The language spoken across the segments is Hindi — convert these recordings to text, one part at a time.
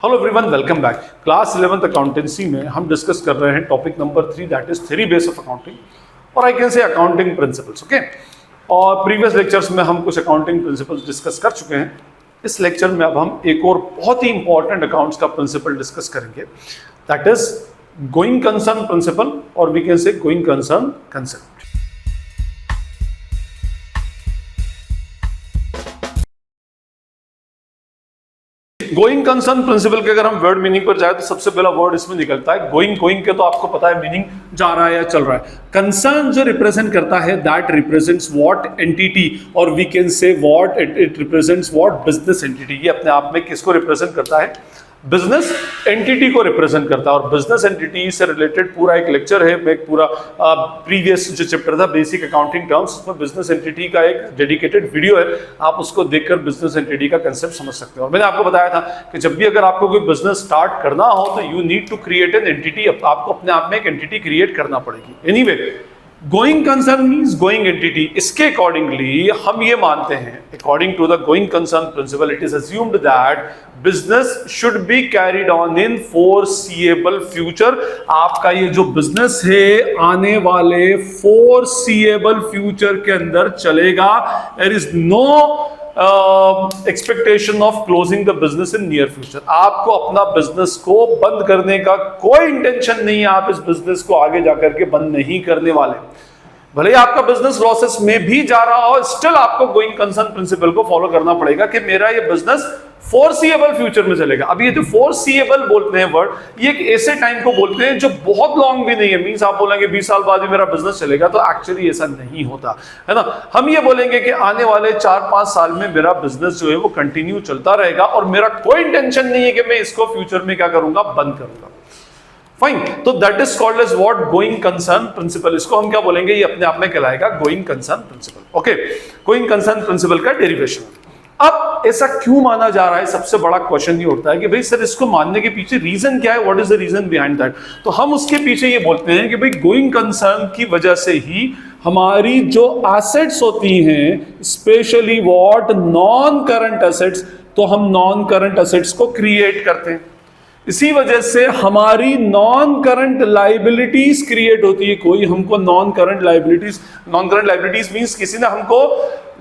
Hello everyone, welcome back. Class 11th accountancy में हम डिस्कस कर रहे हैं topic number 3, that is theory base of accounting और I can say accounting principles. Okay, और प्रीवियस लेक्चर्स में हम कुछ अकाउंटिंग प्रिंसिपल्स डिस्कस कर चुके हैं। इस लेक्चर में अब हम एक और बहुत ही इंपॉर्टेंट अकाउंट्स का प्रिंसिपल डिस्कस करेंगे, that is going concern principle और we can say going concern concept. Going concern principle के अगर हम वर्ड मीनिंग पर जाए तो सबसे पहला वर्ड इसमें निकलता है गोइंग। गोइंग के तो आपको पता है मीनिंग जा रहा है या चल रहा है। कंसर्न जो रिप्रेजेंट करता है दैट रिप्रेजेंट्स व्हाट एंटिटी, और we can say what it represents what business entity. ये अपने आप में किसको रिप्रेजेंट करता है? बिजनेस एंटिटी को रिप्रेजेंट करता है। और बिजनेस एंटिटी से रिलेटेड पूरा एक लेक्चर है, एक पूरा प्रीवियस जो चैप्टर था बेसिक अकाउंटिंग टर्म्स, उसमें बिजनेस एंटिटी का एक डेडिकेटेड वीडियो है, आप उसको देखकर बिजनेस एंटिटी का कंसेप्ट समझ सकते हो। और मैंने आपको बताया था कि जब भी अगर आपको कोई बिजनेस स्टार्ट करना हो तो you need to create an entity. आपको अपने आप में एक एंटिटी क्रिएट करना पड़ेगी। Anyway, going concern means going entity. इसके अकॉर्डिंगली हम ये मानते हैं, according to the going concern principle, it is assumed that business should be carried on in foreseeable future. आपका ये जो बिजनेस है आने वाले फोरसीएबल फ्यूचर के अंदर चलेगा। There is no expectation of closing the business in near future. आपको अपना बिजनेस को बंद करने का कोई इंटेंशन नहीं है। आप इस बिजनेस को आगे जाकर के बंद नहीं करने वाले। भले ही आपका बिजनेस लॉसेस में भी जा रहा हो, स्टिल आपको गोइंग कंसर्न प्रिंसिपल को फॉलो करना पड़ेगा कि मेरा ये बिजनेस फोरसीएबल फ्यूचर में चलेगा। अब ये जो फोरसीएबल बोलते हैं वर्ड, ये एक ऐसे टाइम को बोलते हैं जो बहुत लॉन्ग भी नहीं है। मींस आप बोलेंगे 20 साल बाद भी मेरा बिजनेस चलेगा, तो एक्चुअली ऐसा नहीं होता है ना। हम ये बोलेंगे कि आने वाले 4-5 साल में मेरा बिजनेस जो है वो कंटिन्यू चलता रहेगा और मेरा कोई इंटेंशन नहीं है कि मैं इसको फ्यूचर में क्या करूंगा, बंद करूंगा। फाइन, तो that is called as what? Going concern principle. इसको हम क्या बोलेंगे? ये अपने आप में कहलाएगा going concern principle. Okay, going concern principle का डेरिवेशन। अब ऐसा क्यों माना जा रहा है? सबसे बड़ा क्वेश्चन ये उठता है कि भाई सर, इसको मानने के पीछे रीजन क्या है? What is the reason behind that? तो हम उसके पीछे ये बोलते हैं कि भाई गोइंग कंसर्न की वजह से ही हमारी जो एसेट्स होती हैं, specially what non current assets, तो हम नॉन करंट एसेट्स को क्रिएट करते हैं। इसी वजह से हमारी नॉन करंट लाइबिलिटीज क्रिएट होती है। कोई हमको नॉन करंट लाइबिलिटीज मींस किसी ने हमको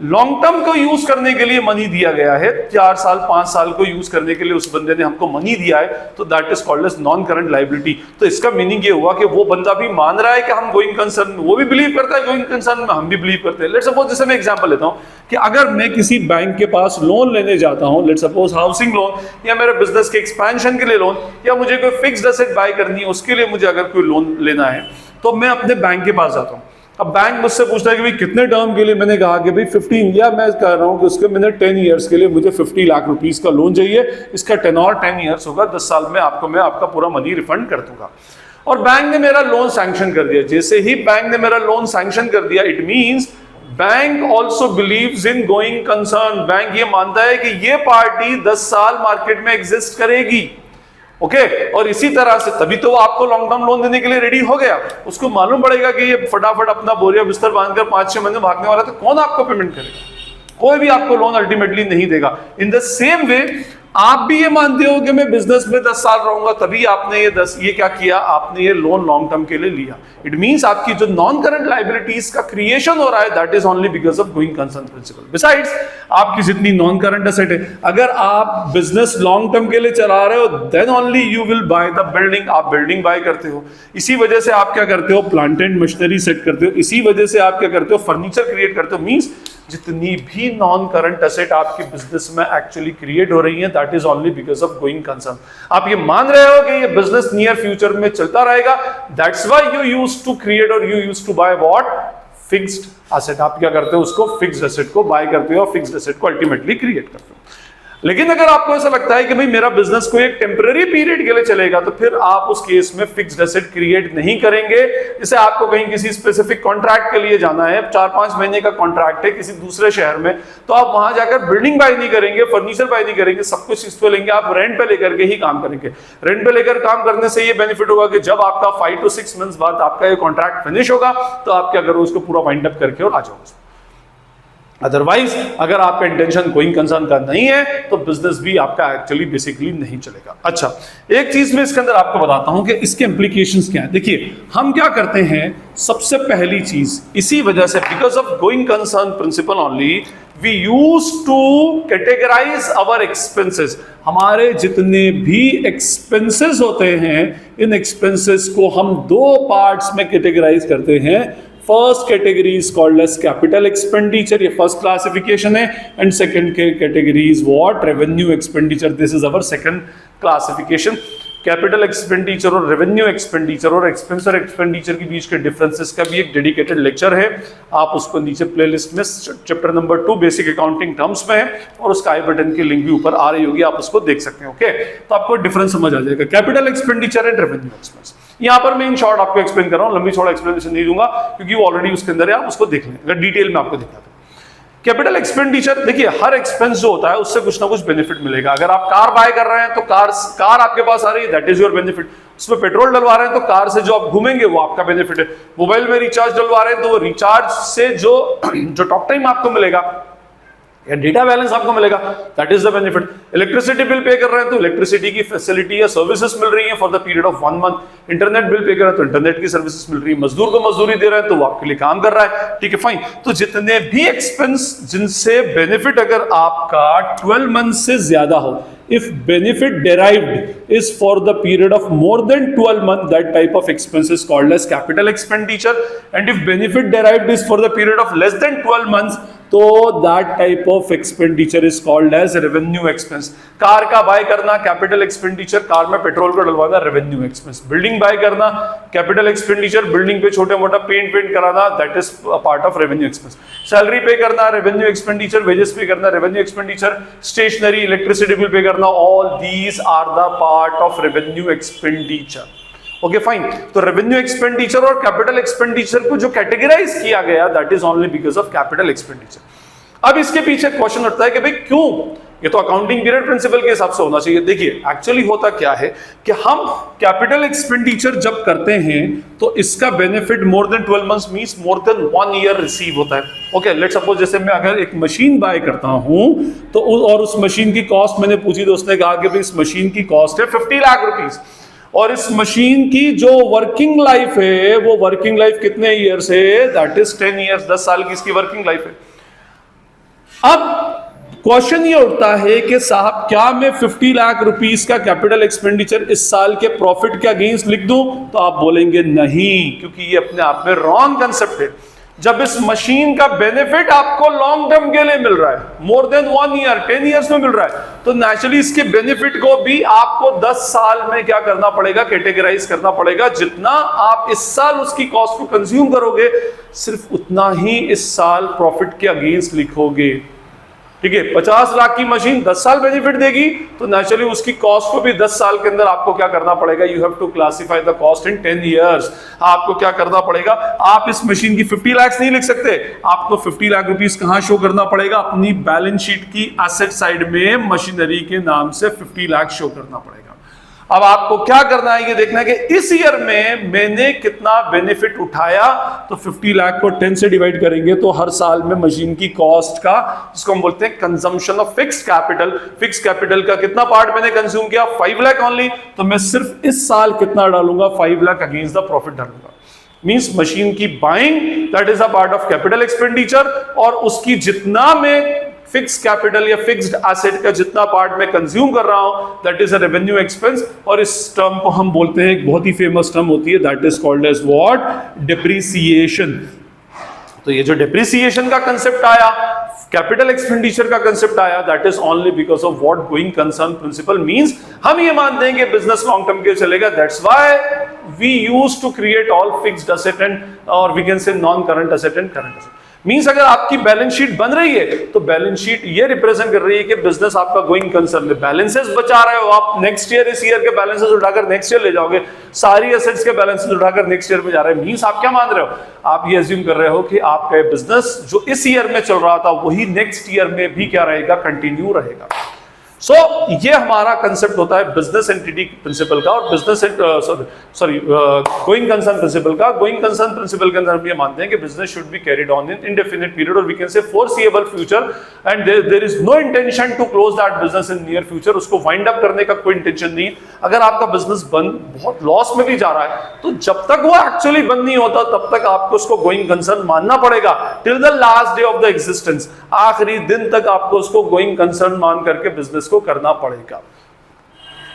लॉन्ग टर्म को यूज करने के लिए मनी दिया गया है, 4 साल 5 साल को यूज करने के लिए उस बंदे ने हमको मनी दिया है, तो that is called as non current liability. तो इसका मीनिंग ये हुआ कि वो बंदा भी मान रहा है कि हम गोइंग कंसर्न, वो भी बिलीव करता है गोइंग कंसर्न में, हम भी बिलीव करते हैं। लेट्स सपोज, जैसे मैं एग्जांपल लेता हूं कि अगर मैं किसी बैंक के पास लोन लेने जाता हूं, लेट्स सपोज हाउसिंग लोन या मेरे बिजनेस के एक्सपेंशन के लिए लोन, या मुझे कोई फिक्स्ड एसेट बाय करनी है, उसके लिए मुझे अगर कोई लोन लेना है, तो मैं अपने बैंक के पास जाता हूं। अब बैंक मुझसे पूछता है कि भाई कितने टर्म के लिए? मैंने कहा कि भाई 15, या मैं कह रहा हूं कि उसके मैंने 10 ईयर्स के लिए मुझे 50 लाख रुपीस का लोन चाहिए। इसका टेन्योर 10 ईयर्स होगा, 10 साल में मैं आपका पूरा मनी रिफंड कर दूंगा। और बैंक ने मेरा लोन सैंक्शन कर दिया। जैसे ही बैंक ने मेरा लोन सैंक्शन कर दिया, it means bank also believes in going concern. Bank ये मानता है कि ये पार्टी 10 साल मार्केट में एग्जिस्ट करेगी। ओके, और इसी तरह से तभी तो वो आपको लॉन्ग टर्म लोन देने के लिए रेडी हो गया। उसको मालूम पड़ेगा कि ये फटाफट अपना बोरिया बिस्तर बांधकर 5-6 महीने भागने वाला, तो कौन आपको पेमेंट करेगा? कोई भी आपको लोन अल्टीमेटली नहीं देगा। इन द सेम वे आप भी ये मानते हो कि मैं बिजनेस में 10 साल रहूंगा, तभी आपने ये क्या किया? आपने ये लोन लॉन्ग टर्म के लिए लिया। इट मींस आपकी जो नॉन करंट लाइबिलिटीज का क्रिएशन हो रहा है, that is only because of going concern principle. Besides, आपकी जितनी नॉन करंट एसेट है, अगर आप बिजनेस लॉन्ग टर्म के लिए चला रहे हो, then only you will buy the building. आप बिल्डिंग बाय करते हो, इसी वजह से आप क्या करते हो? प्लांट एंड मशीनरी सेट करते हो, इसी वजह से आप क्या करते हो? फर्नीचर क्रिएट करते हो। मींस जितनी भी नॉन करंट एसेट आपके बिजनेस में एक्चुअली क्रिएट हो रही है, that is only because of going concern. आप ये मान रहे हो कि ये बिजनेस नियर फ्यूचर में चलता रहेगा, that's why you used to create और you used to buy what? Fixed asset. आप क्या करते हो? उसको फिक्स्ड एसेट को बाय करते हो और फिक्स्ड एसेट को अल्टीमेटली क्रिएट करते हो। लेकिन अगर आपको ऐसा लगता है कि भाई मेरा बिजनेस कोई एक टेम्पररी पीरियड के लिए चलेगा, तो फिर आप उस केस में फिक्स्ड एसेट क्रिएट नहीं करेंगे। जैसे आपको कहीं किसी स्पेसिफिक कॉन्ट्रैक्ट के लिए जाना है, 4-5 महीने का कॉन्ट्रैक्ट है किसी दूसरे शहर में, तो आप वहां जाकर बिल्डिंग बाय नहीं करेंगे, फर्नीचर बाय नहीं करेंगे, सब कुछ इस पे लेंगे, आप रेंट पे लेकर के ही काम करेंगे। रेंट पे लेकर काम करने से ये बेनिफिट होगा कि जब आपका 5 to 6 मंथ्स बाद आपका ये कॉन्ट्रैक्ट फिनिश होगा, तो आप क्या करो? उसको पूरा वाइंड अप करके और आ जाओ। अदरवाइज अगर आपका इंटेंशन गोइंग कंसर्न का नहीं है तो बिजनेस भी आपका एक्चुअली बेसिकली नहीं चलेगा। अच्छा, एक चीज मैं इसके अंदर आपको बताता हूं कि इसके इंप्लीकेशंस क्या है। देखिए, हम क्या करते हैं, सबसे पहली चीज इसी वजह से, because of going concern principle only, we use to categorize our expenses. हमारे जितने भी एक्सपेंसेस होते हैं, इन एक्सपेंसेस को हम दो पार्ट्स में कैटेगराइज करते हैं। First category is called as capital expenditure, ये फर्स्ट क्लासिफिकेशन है, and second category is what, revenue expenditure. This is our second classification. Capital expenditure और रेवेन्यू एक्सपेंडिचर और एक्सपेंस और एक्सपेंडिचर के बीच के डिफरेंसेस का भी एक डेडिकेटेड लेक्चर है, आप उसको नीचे प्लेलिस्ट में chapter number 2 basic accounting terms में है, और उसका आई बटन की लिंक भी ऊपर आ रही होगी, आप उसको देख सकते हैं। ओके, तो आपको डिफरेंस समझ आ जाएगा, capital expenditure and revenue expense. यहां पर मैं इन शॉर्ट आपको एक्सप्लेन कर रहा हूं, लंबी चौड़ा एक्सप्लेनेशन नहीं दूंगा क्योंकि वो ऑलरेडी उसके अंदर है, आप उसको देख लें। अगर डिटेल में आपको दिखाता हूं कैपिटल एक्सपेंडिचर, देखिए हर एक्सपेंस जो होता है उससे कुछ ना कुछ बेनिफिट मिलेगा। अगर आप कार बाय कर रहे हैं तो कार आपके पास आ रही है, दैट इज योर बेनिफिट। उसमें पेट्रोल डलवा रहे हैं तो कार से जो आप घूमेंगे वो आपका बेनिफिट है। मोबाइल में रिचार्ज डलवा रहे हैं तो वो रिचार्ज से जो टॉक टाइम आपको मिलेगा या डेटा बैलेंस आपको मिलेगा, that is the benefit. Electricity bill पे कर रहे हैं तो इलेक्ट्रिसिटी की फैसिलिटी या सर्विसेज मिल रही है for the period of 1 month. Internet bill pay कर रहे हैं तो इंटरनेट की सर्विसेज मिल रही है। मजदूर को मजदूरी दे रहे हैं तो वो आपके लिए काम कर रहा है, ठीक है, फाइन। तो जितने भी एक्सपेंस जिनसे बेनिफिट अगर आपका 12 मंथ से ज्यादा हो, if benefit derived is for the period of more than 12 months, that type of expense is called as capital expenditure, and if benefit derived is for the period of less than 12 months, तो that type of expenditure is called as revenue expense। Car का बाय करना कैपिटल एक्सपेंडिचर, कार में पेट्रोल को डलवाना रेवेन्यू एक्सपेंस। बिल्डिंग बाय करना कैपिटल एक्सपेंडिचर, बिल्डिंग पे छोटे मोटा पेंट कराना, that is part of revenue expense. Salary pay करना रेवेन्यू एक्सपेंडिचर, वेजेस पे करना revenue expenditure, stationery electricity bill pay करना, all these are the part of revenue expenditure. Okay fine, तो रेवेन्यू एक्सपेंडिचर और कैपिटल एक्सपेंडिचर को जो कैटेगराइज किया गया, that is only because of capital expenditure. अब इसके पीछे क्वेश्चन उठता है कि भाई क्यों, ये तो अकाउंटिंग पीरियड प्रिंसिपल के हिसाब से होना चाहिए। देखिए एक्चुअली होता क्या है कि हम कैपिटल एक्सपेंडिचर जब करते हैं तो इसका benefit more than 12 months means more than 1 year receive होता है। ओके, लेट्स सपोज जैसे मैं अगर एक मशीन बाय करता हूं तो और उस मशीन की कॉस्ट मैंने पूछी तो उसने कहा कि भाई इस मशीन की कॉस्ट है 50 लाख रुपीस, और इस मशीन की जो वर्किंग लाइफ है वो वर्किंग लाइफ कितने ईयर्स है, दैट इज 10 ईयर्स, 10 साल की इसकी वर्किंग लाइफ है। अब क्वेश्चन ये उठता है कि साहब क्या मैं 50 लाख रुपीस का कैपिटल एक्सपेंडिचर इस साल के प्रॉफिट के अगेंस्ट लिख दूं, तो आप बोलेंगे नहीं, क्योंकि ये अपने आप में रॉन्ग कंसेप्ट है। जब इस मशीन का बेनिफिट आपको लॉन्ग टर्म के लिए मिल रहा है, मोर देन 1 ईयर 10 ईयर्स में मिल रहा है, तो नेचुरली इसके बेनिफिट को भी आपको 10 साल में क्या करना पड़ेगा, कैटेगराइज करना पड़ेगा। जितना आप इस साल उसकी कॉस्ट को कंज्यूम करोगे, सिर्फ उतना ही इस साल प्रॉफिट के अगेंस्ट लिखोगे, ठीक है। 50 लाख की मशीन 10 साल बेनिफिट देगी, तो नेचुरली उसकी कॉस्ट को भी 10 साल के अंदर आपको क्या करना पड़ेगा, you have to classify the cost in 10 years. आपको क्या करना पड़ेगा, आप इस मशीन की 50 लाख नहीं लिख सकते, आपको 50 लाख रुपीस कहां शो करना पड़ेगा, अपनी बैलेंस शीट की एसेट साइड में मशीनरी के नाम से 50 लाख शो करना पड़ेगा। अब आपको क्या करना है, ये देखना है कि इस ईयर में मैंने कितना बेनिफिट उठाया, तो 50 लाख को 10 से डिवाइड करेंगे तो हर साल में मशीन की कॉस्ट का, जिसको हम बोलते हैं consumption of fixed capital, fixed capital का कितना पार्ट मैंने कंज्यूम किया, 5 लाख ओनली, तो मैं सिर्फ इस साल कितना डालूंगा, 5 लाख अगेंस्ट द प्रॉफिट डालूंगा। मींस मशीन की buying that is a part of capital expenditure, और उसकी जितना मैं फिक्स कैपिटल या फिक्स्ड एसेट का जितना पार्ट मैं कंज्यूम कर रहा हूं, that is a revenue expense. और इस टर्म को हम बोलते हैं, एक बहुत ही फेमस टर्म होती है, that is called as what, depreciation. तो ये जो डिप्रिसिएशन का कंसेप्ट आया, कैपिटल एक्सपेंडिचर का कंसेप्ट आया, that is only because of what going concern principle means. हम ये मानते हैं कि बिजनेस लॉन्ग टर्म के चलेगा, that's why we use to create all fixed asset and, और we can say non current asset and current asset. Means अगर आपकी बैलेंस शीट बन रही है तो बैलेंस शीट ये रिप्रेजेंट कर रही है कि बिजनेस आपका गोइंग कंसर्न में बैलेंसेस बचा रहे हो आप, नेक्स्ट ईयर इस ईयर के बैलेंसेस उठाकर नेक्स्ट ईयर ले जाओगे, सारी एसेट्स के बैलेंसेस उठाकर नेक्स्ट ईयर में जा रहे हैं। मींस आप क्या मान रहे हो, आप ये अज्यूम कर रहे हो कि आपका बिजनेस जो इस ईयर में चल रहा था वही नेक्स्ट ईयर में भी क्या रहेगा, कंटिन्यू रहेगा। सो ये हमारा कंसेप्ट होता है बिजनेस एंटिटी प्रिंसिपल का और बिजनेस गोइंग कंसर्न प्रिंसिपल का। गोइंग कंसर्न प्रिंसिपल के अंदर हम ये मानते हैं कि business should be carried on in indefinite period और we can say foreseeable future and there is no intention to close that business in near future. उसको वाइंड अप करने का कोई इंटेंशन नहीं। अगर आपका बिजनेस बंद बहुत लॉस में भी जा रहा है तो जब तक वो एक्चुअली बंद नहीं होता तब तक आपको उसको गोइंग कंसर्न मानना पड़ेगा till the last day of the existence. आखिरी दिन तक आपको उसको गोइंग कंसर्न मान करके बिजनेस को करना पड़ेगा।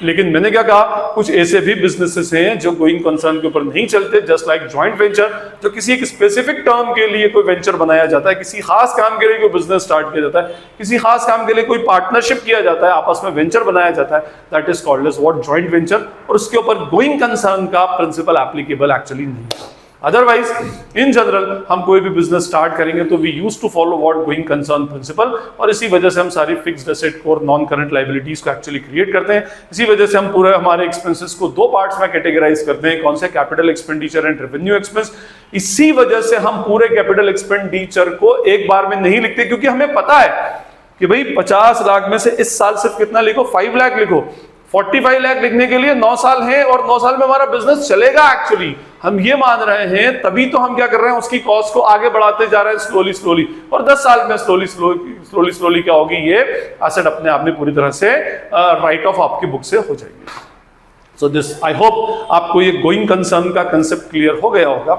लेकिन मैंने क्या कहा, कुछ ऐसे भी बिजनेसेस हैं जो गोइंग कंसर्न के ऊपर नहीं चलते, जस्ट लाइक जॉइंट वेंचर, जो किसी एक स्पेसिफिक टर्म के लिए कोई वेंचर बनाया जाता है, किसी खास काम के लिए कोई बिजनेस स्टार्ट किया जाता है, किसी खास काम के लिए कोई पार्टनरशिप किया जाता है, आपस में वेंचर बनाया जाता है, that is called as what joint venture. और उसके ऊपर गोइंग कंसर्न का प्रिंसिपल एप्लीकेबल एक्चुअली नहीं है। अदरवाइज इन जनरल हम कोई भी बिजनेस स्टार्ट करेंगे तो we use to follow what going concern principle, और इसी वजह से हम सारी फिक्स्ड एसेट को और नॉन करंट लायबिलिटीज को एक्चुअली क्रिएट करते हैं। इसी वजह से हम पूरे हमारे एक्सपेंसेस को दो पार्ट्स में कैटेगराइज करते हैं, कौन से, capital expenditure and revenue expense. इसी वजह से हम पूरे कैपिटल एक्सपेंडिचर को एक बार में नहीं लिखते, क्योंकि हमें पता है कि भाई 50 लाख में से इस साल सिर्फ कितना लिखो, 5 लाख लिखो। 45 लाख लिखने के लिए 9 साल हैं और 9 साल में हमारा बिजनेस चलेगा। एक्चुअली हम ये मान रहे हैं, तभी तो हम क्या कर रहे हैं, उसकी कॉस्ट को आगे बढ़ाते जा रहे हैं स्लोली स्लोली, और 10 साल में स्लोली क्या होगी, ये एसेट अपने आप में पूरी तरह से राइट ऑफ आपकी बुक से हो जाएगी। सो दिस आई होप आपको ये गोइंग कंसर्न का कंसेप्ट क्लियर हो गया होगा।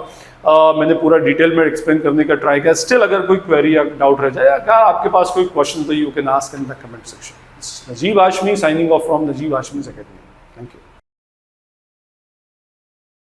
मैंने पूरा डिटेल में एक्सप्लेन करने का ट्राई किया। स्टिल अगर कोई क्वेरी या डाउट रह जाए, अगर आपके पास कोई क्वेश्चन तो you can ask in the comment section. Najib Hashmi signing off from Najib Hashmi's Academy. Thank you.